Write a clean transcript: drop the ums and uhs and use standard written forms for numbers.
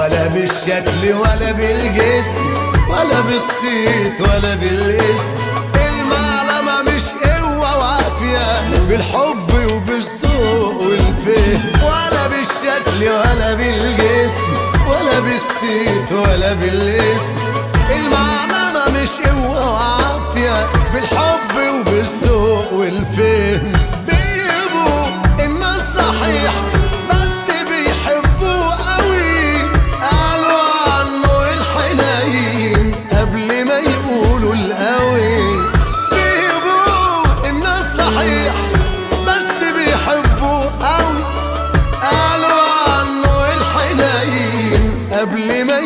ولا بالشكل ولا بالجسم ولا بالصيت ولا بالاسم. المعلمة مش قوة وعافية، بالحب وبالذوق والفهم. ولا بالشكل ولا بالجسم ولا بالصيت ولا بالاسم. المعلمة مش قوة وعافية، بالحب وبالذوق والفهم. بيبقوا الناس صحيح بس بيحبوا قوي، قالوا عنه الحنين قبل ما يقولوا القوي. بيبقوا الناس صحيح بس بيحبوا قوي، قالوا عنه الحنين قبل ما